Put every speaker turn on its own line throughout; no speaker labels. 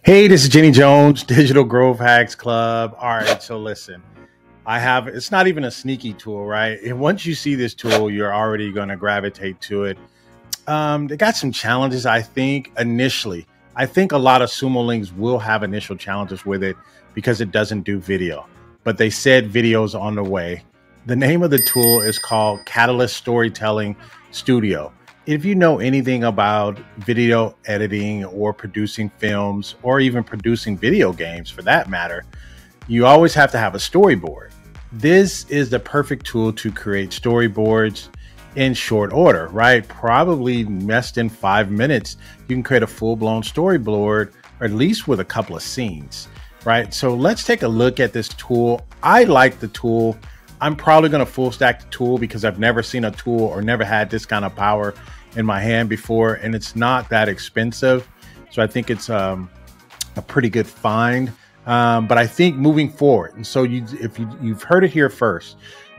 Hey, this is Jenny Jones, Digital Growth Hacks Club. All right, so listen, it's not even a sneaky tool, right? And once you see this tool, you're already going to gravitate to it. They got some challenges, I think, initially. I think a lot of Sumo links will have initial challenges with it because it doesn't do video, but they said video's on the way. The name of the tool is called Katalist Storytelling Studio. If you know anything about video editing or producing films or even producing video games for that matter, you always have to have a storyboard. This is the perfect tool to create storyboards in short order, right? Probably less than 5 minutes, you can create a full-blown storyboard, or at least with a couple of scenes, right? So let's take a look at this tool. I like the tool. I'm probably going to full stack the tool because I've never seen a tool or never had this kind of power in my hand before, and it's not that expensive. So I think it's a pretty good find. But I think moving forward, and so if you've heard it here first,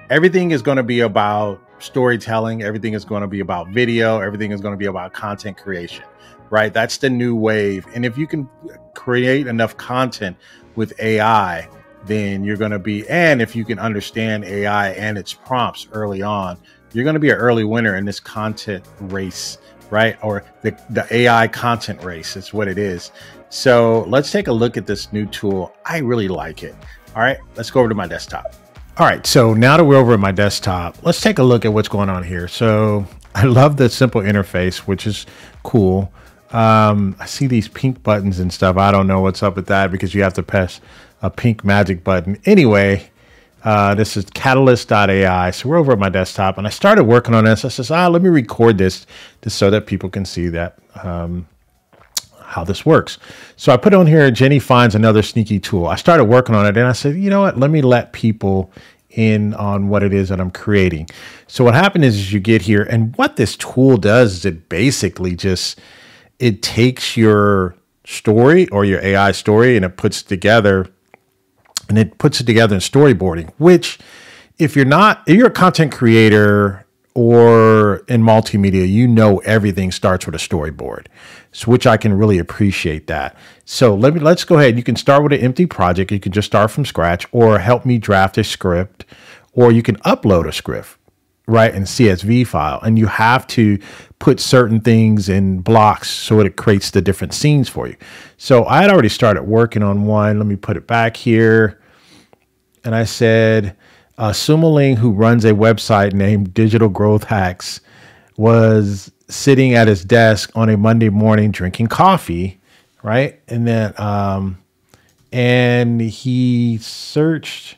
everything is going to be about storytelling. Everything is going to be about video. Everything is going to be about content creation, right? That's the new wave. And if you can create enough content with AI, then you're going to be, and if you can understand AI and its prompts early on, you're going to be an early winner in this content race, right? Or the AI content race is what it is. So let's take a look at this new tool. I really like it. All right, let's go over to my desktop. All right, so now that we're over at my desktop, let's take a look at what's going on here. So I love the simple interface, which is cool. I see these pink buttons and stuff. I don't know what's up with that because you have to press a pink magic button. Anyway, this is Katalist.ai. So we're over at my desktop and I started working on this. I says, let me record this just so that people can see that how this works. So I put on here, Jenny finds another sneaky tool. I started working on it and I said, you know what, let me let people in on what it is that I'm creating. So what happened is you get here, and what this tool does is it basically just, it takes your story or your AI story and it puts it together. And it puts it together in storyboarding, which if you're a content creator or in multimedia, you know everything starts with a storyboard, so which I can really appreciate that. So let's go ahead. You can start with an empty project. You can just start from scratch, or help me draft a script, or you can upload a script, right, in CSV file. And you have to put certain things in blocks so it creates the different scenes for you. So I had already started working on one. Let me put it back here. And I said, Sumo Ling, who runs a website named Digital Growth Hacks, was sitting at his desk on a Monday morning drinking coffee, right? And then, and he searched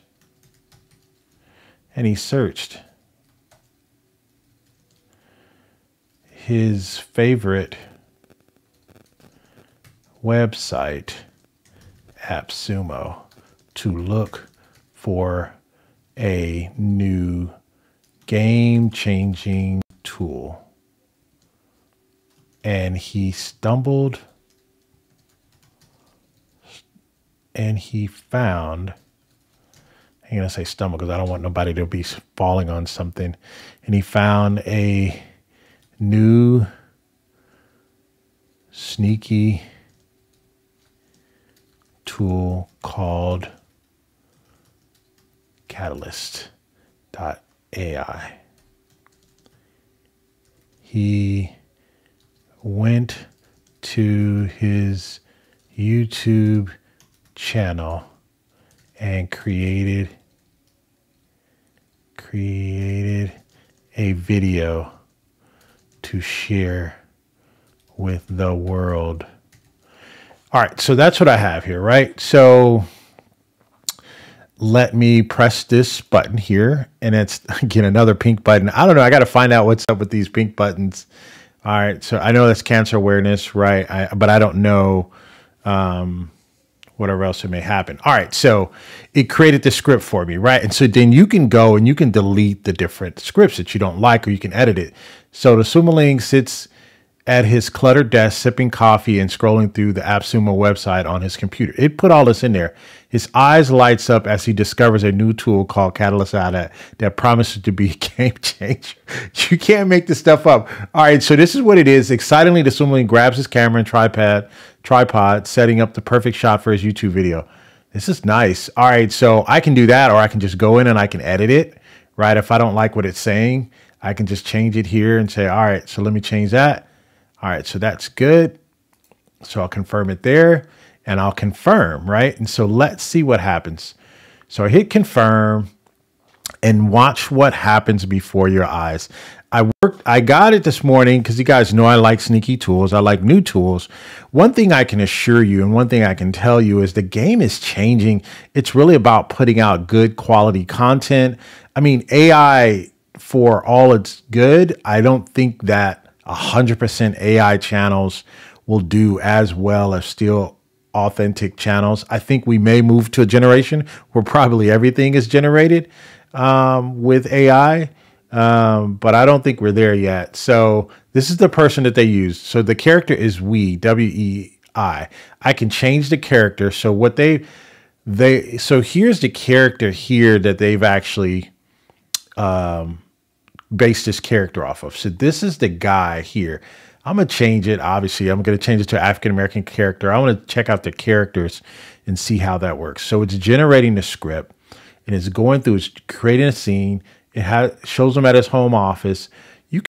his favorite website, Appsumo, to look for a new game-changing tool. And he stumbled and he found, I'm going to say stumble because I don't want nobody to be falling on something. And he found a new sneaky tool called Katalist.ai. He went to his YouTube channel and created a video to share with the world. All right, so that's what I have here, right? So let me press this button here, and it's, again, another pink button. I don't know. I got to find out what's up with these pink buttons. All right, so I know that's cancer awareness, right? But I don't know whatever else it may happen. All right, so it created the script for me, right? And so then you can go and you can delete the different scripts that you don't like, or you can edit it. So the Sumo Ling sits at his cluttered desk, sipping coffee and scrolling through the Appsumo website on his computer. It put all this in there. His eyes lights up as he discovers a new tool called Katalist Revealed that promises to be a game changer. You can't make this stuff up. All right, so this is what it is. Excitingly, the Swimling grabs his camera and tripod, setting up the perfect shot for his YouTube video. This is nice. All right, so I can do that, or I can just go in and I can edit it, right? If I don't like what it's saying, I can just change it here and say, all right, so let me change that. All right, so that's good. So I'll confirm it there and I'll confirm, right? And so let's see what happens. So I hit confirm and watch what happens before your eyes. I got it this morning because you guys know I like sneaky tools. I like new tools. One thing I can assure you and one thing I can tell you is the game is changing. It's really about putting out good quality content. I mean, AI, for all it's good, I don't think that 100% AI channels will do as well as still authentic channels. I think we may move to a generation where probably everything is generated with AI, but I don't think we're there yet. So this is the person that they use. So the character is Wei, W-E-I. I can change the character. So what so here's the character here that they've actually based this character off of. So this is the guy here. I'm going to change it. Obviously, I'm going to change it to African-American character. I want to check out the characters and see how that works. So it's generating the script and it's going through, it's creating a scene. It shows him at his home office. You can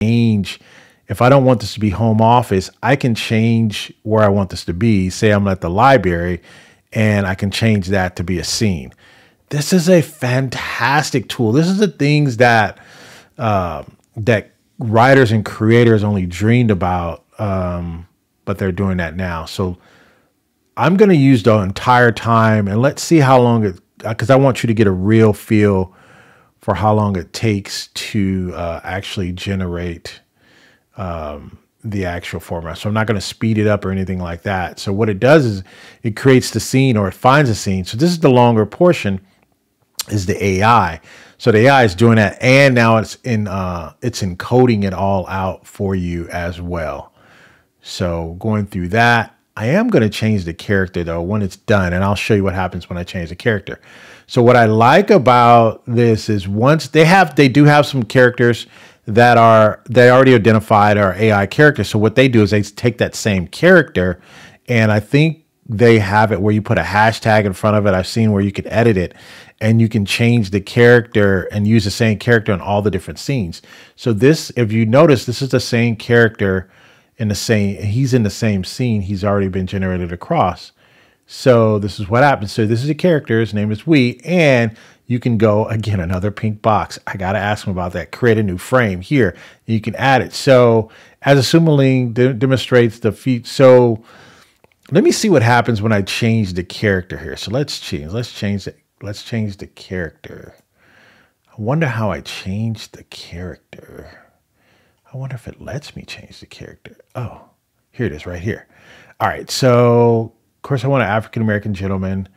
change. If I don't want this to be home office, I can change where I want this to be. Say I'm at the library and I can change that to be a scene. This is a fantastic tool. This is the things that that writers and creators only dreamed about, but they're doing that now. So I'm going to use the entire time, and let's see how long it, because I want you to get a real feel for how long it takes to actually generate the actual format. So I'm not going to speed it up or anything like that. So what it does is it creates the scene, or it finds a scene. So this is the longer portion, is the AI. So the AI is doing that, and now it's encoding it all out for you as well. So going through that, I am going to change the character though when it's done, and I'll show you what happens when I change the character. So what I like about this is once they do have some characters that they already identified are AI characters. So what they do is they take that same character, and I think they have it where you put a hashtag in front of it. I've seen where you can edit it and you can change the character and use the same character in all the different scenes. So this, if you notice, this is the same character he's in the same scene. He's already been generated across. So this is what happens. So this is a character. His name is Wei, and you can go, again, another pink box. I got to ask him about that. Create a new frame here. You can add it. So as Appsumo demonstrates the feat. So let me see what happens when I change the character here. So let's change the character. I wonder how I change the character. I wonder if it lets me change the character. Oh, here it is right here. All right. So of course I want an African-American gentleman.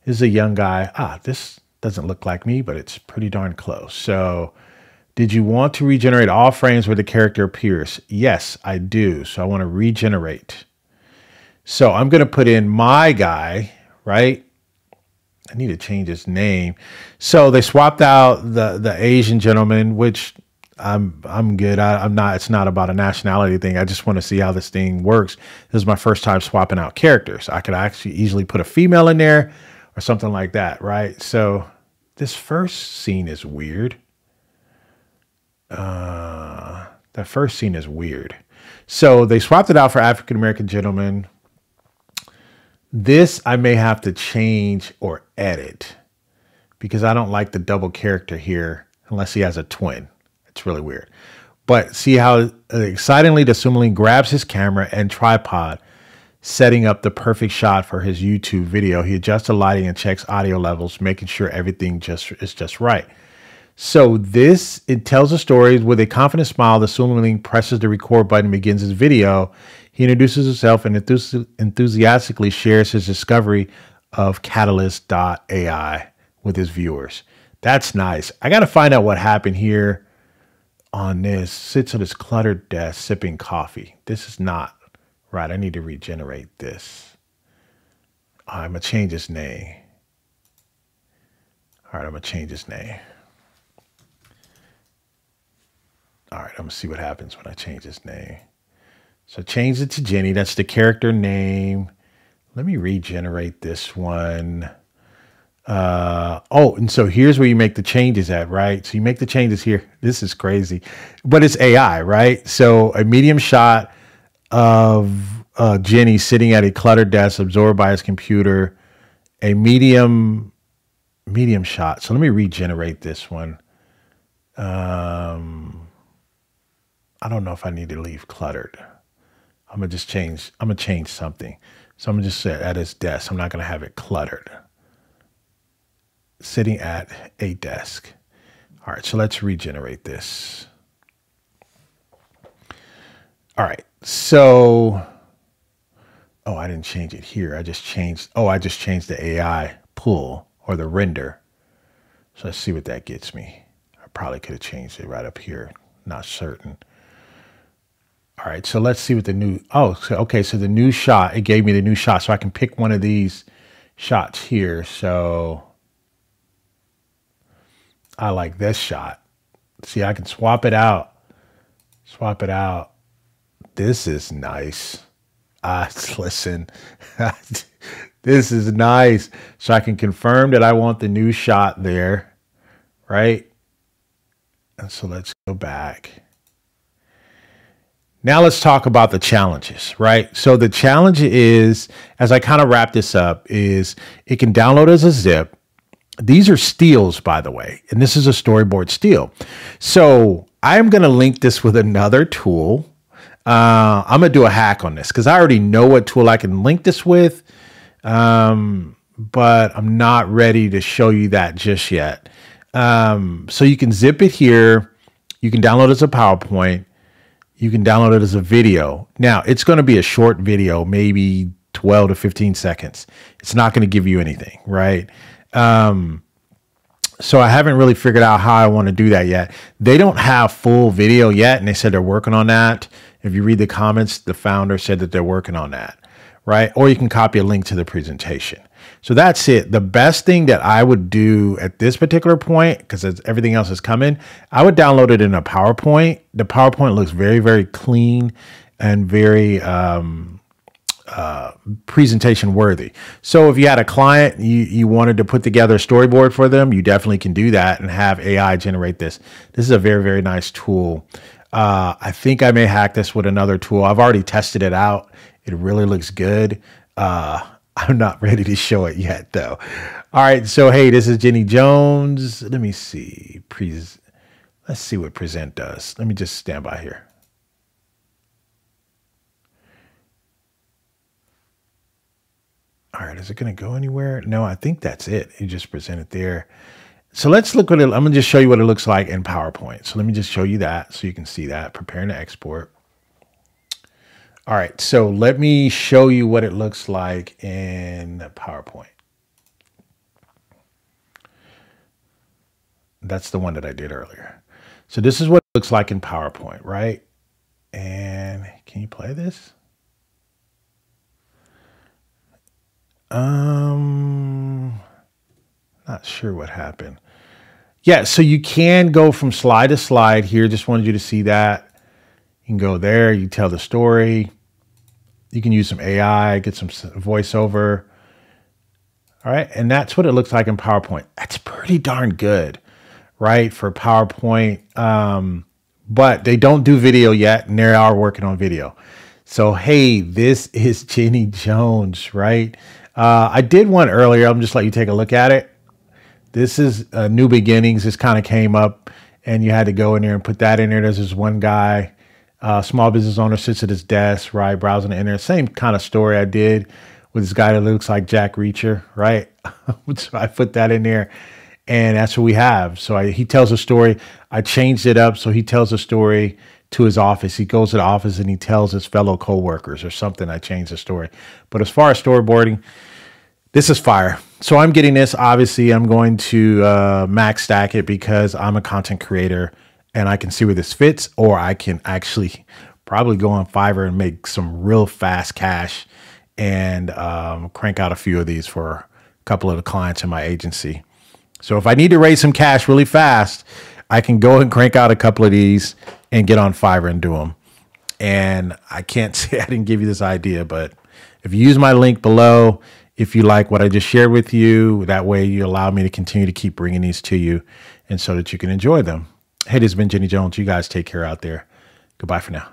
This is a young guy. This doesn't look like me, but it's pretty darn close. So did you want to regenerate all frames where the character appears? Yes, I do. So I want to regenerate. So I'm going to put in my guy, right? I need to change his name. So they swapped out the Asian gentleman, which I'm good. I'm not. It's not about a nationality thing. I just want to see how this thing works. This is my first time swapping out characters. I could actually easily put a female in there or something like that, right? So this first scene is weird. That first scene is weird. So they swapped it out for African American gentleman. This I may have to change or edit because I don't like the double character here unless he has a twin. It's really weird. But see how excitingly the Swimling grabs his camera and tripod, setting up the perfect shot for his YouTube video. He adjusts the lighting and checks audio levels, making sure everything is just right. So it tells a story. With a confident smile, the Swimling presses the record button and begins his video. He introduces himself and enthusiastically shares his discovery of Katalist.ai with his viewers. That's nice. I got to find out what happened here on this, sits on this cluttered desk sipping coffee. This is not right. I need to regenerate this. I'm going to change his name. All right, I'm going to change his name. All right, I'm going to see what happens when I change his name. So change it to Jenny. That's the character name. Let me regenerate this one. Oh, and so here's where you make the changes at, right? So you make the changes here. This is crazy, but it's AI, right? So a medium shot of Jenny sitting at a cluttered desk, absorbed by his computer. A medium shot. So let me regenerate this one. I don't know if I need to leave cluttered. I'm gonna change something. So I'm gonna just sit at his desk. I'm not gonna have it cluttered. Sitting at a desk. All right, so let's regenerate this. All right, so, oh, I didn't change it here. I just changed the AI pool or the render. So let's see what that gets me. I probably could have changed it right up here. Not certain. All right, so let's see what the new, okay, so the new shot, it gave me the new shot. So I can pick one of these shots here. So I like this shot. See, I can swap it out. This is nice. Listen, this is nice. So I can confirm that I want the new shot there, right? And so let's go back. Now let's talk about the challenges, right? So the challenge is, as I kind of wrap this up, is it can download as a zip. These are steals, by the way, and this is a storyboard steal. So I'm going to link this with another tool. I'm going to do a hack on this because I already know what tool I can link this with, but I'm not ready to show you that just yet. So you can zip it here. You can download it as a PowerPoint. You can download it as a video. Now, it's going to be a short video, maybe 12 to 15 seconds. It's not going to give you anything, right? So I haven't really figured out how I want to do that yet. They don't have full video yet, and they said they're working on that. If you read the comments, the founder said that they're working on that, right? Or you can copy a link to the presentation. So that's it. The best thing that I would do at this particular point, because everything else is coming, I would download it in a PowerPoint. The PowerPoint looks very, very clean and very presentation worthy. So if you had a client, you wanted to put together a storyboard for them, you definitely can do that and have AI generate this. This is a very, very nice tool. I think I may hack this with another tool. I've already tested it out. It really looks good. I'm not ready to show it yet, though. All right. So, hey, this is Jenny Jones. Let me see. Let's see what present does. Let me just stand by here. All right. Is it going to go anywhere? No, I think that's it. You just present it there. So let's look at it. I'm going to just show you what it looks like in PowerPoint. So let me just show you that so you can see that. Preparing to export. All right, so let me show you what it looks like in PowerPoint. That's the one that I did earlier. So this is what it looks like in PowerPoint, right? And can you play this? Not sure what happened. Yeah, so you can go from slide to slide here. Just wanted you to see that. You can go there, you tell the story. You can use some AI, get some voiceover. All right, and that's what it looks like in PowerPoint. That's pretty darn good, right, for PowerPoint. But they don't do video yet, and they are working on video. So, hey, this is Jenny Jones, right? I did one earlier. I'm just let you take a look at it. This is New Beginnings. This kind of came up, and you had to go in there and put that in there. There's this one guy. Small business owner sits at his desk, right, browsing the internet. Same kind of story I did with this guy that looks like Jack Reacher, right? So I put that in there, and that's what we have. So he tells a story. I changed it up so he tells a story to his office. He goes to the office and he tells his fellow coworkers or something. I changed the story. But as far as storyboarding, this is fire. So I'm getting this. Obviously, I'm going to max stack it because I'm a content creator. and I can see where this fits, or I can actually probably go on Fiverr and make some real fast cash and crank out a few of these for a couple of the clients in my agency. So if I need to raise some cash really fast, I can go and crank out a couple of these and get on Fiverr and do them. And I can't say I didn't give you this idea, but if you use my link below, if you like what I just shared with you, that way you allow me to continue to keep bringing these to you and so that you can enjoy them. Hey, this has been Jenny Jones. You guys take care out there. Goodbye for now.